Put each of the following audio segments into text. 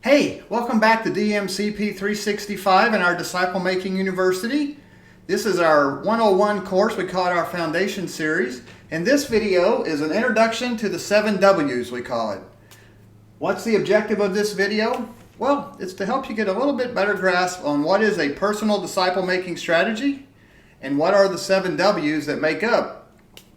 Hey, welcome back to DMCP 365 and our Disciple Making University. This is our 101 course. We call it our Foundation Series. And this video is an introduction to the 7 W's, we call it. What's the objective of this video? Well, it's to help you get a little bit better grasp on what is a personal disciple making strategy and what are the 7 W's that make up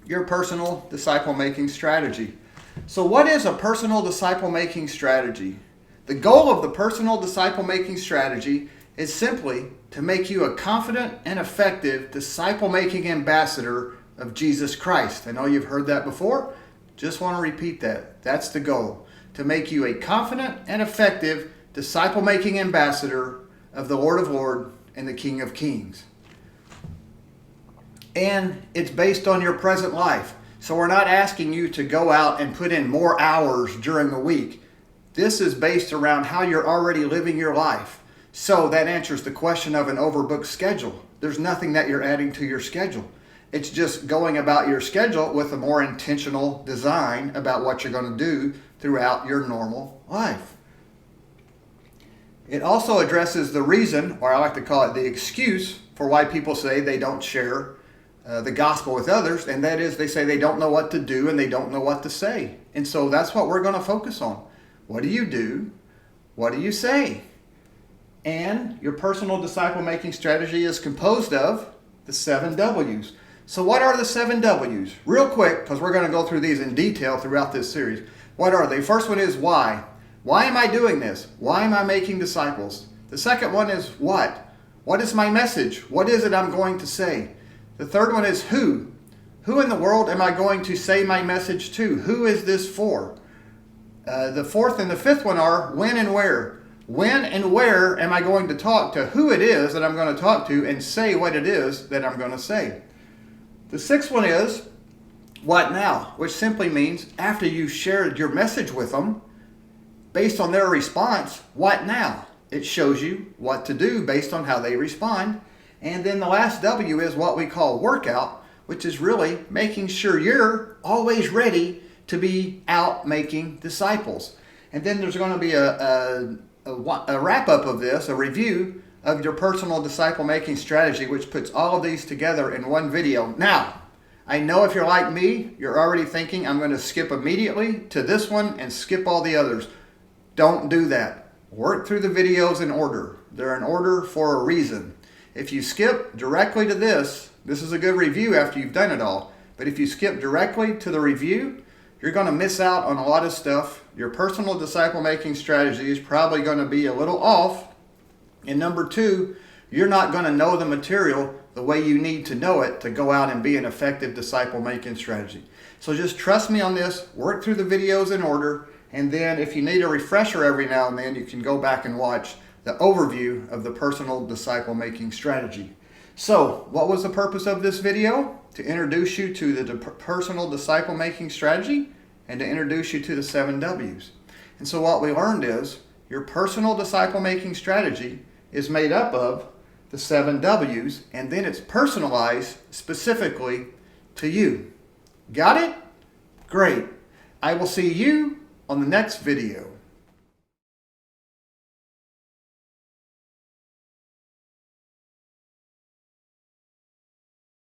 your personal disciple making strategy. So what is a personal disciple making strategy? The goal of the personal disciple making strategy is simply to make you a confident and effective disciple making ambassador of Jesus Christ. I know you've heard that before. Just want to repeat that. That's the goal. To make you a confident and effective disciple making ambassador of the Lord of Lords and the King of Kings. And it's based on your present life. So we're not asking you to go out and put in more hours during the week. This is based around how you're already living your life. So that answers the question of an overbooked schedule. There's nothing that you're adding to your schedule. It's just going about your schedule with a more intentional design about what you're going to do throughout your normal life. It also addresses the reason, or I like to call it the excuse, for why people say they don't share the gospel with others, and that is they say they don't know what to do and they don't know what to say. And so that's what we're going to focus on. What do you do? What do you say? And your personal disciple making strategy is composed of the 7 W's. So what are the 7 W's? Real quick, because we're going to go through these in detail throughout this series. What are they? First one is why. Why am I doing this? Why am I making disciples? The second one is what? What is my message? What is it I'm going to say? The third one is who. Who in the world am I going to say my message to? Who is this for? The fourth and the fifth one are when and where. When and where am I going to talk to who it is that I'm going to talk to and say what it is that I'm going to say. The sixth one is what now, which simply means after you've shared your message with them, based on their response, what now? It shows you what to do based on how they respond. And then the last W is what we call workout, which is really making sure you're always ready to be out making disciples. And then there's going to be a wrap-up of this, a review of your personal disciple making strategy, which puts all of these together in one video. Now, I know if you're like me, you're already thinking I'm going to skip immediately to this one and skip all the others. Don't do that. Work through the videos in order. They're in order for a reason. If you skip directly to this is a good review after you've done it all. But if you skip directly to the review, you're going to miss out on a lot of stuff. Your personal disciple making strategy is probably going to be a little off. And number 2, you're not going to know the material the way you need to know it to go out and be an effective disciple making strategy. So just trust me on this, work through the videos in order, and then if you need a refresher every now and then, you can go back and watch the overview of the personal disciple making strategy. So what was the purpose of this video? To introduce you to the personal disciple making strategy and to introduce you to the 7 W's. And so what we learned is your personal disciple making strategy is made up of the 7 W's, and then it's personalized specifically to you. Got it? Great. I will see you on the next video.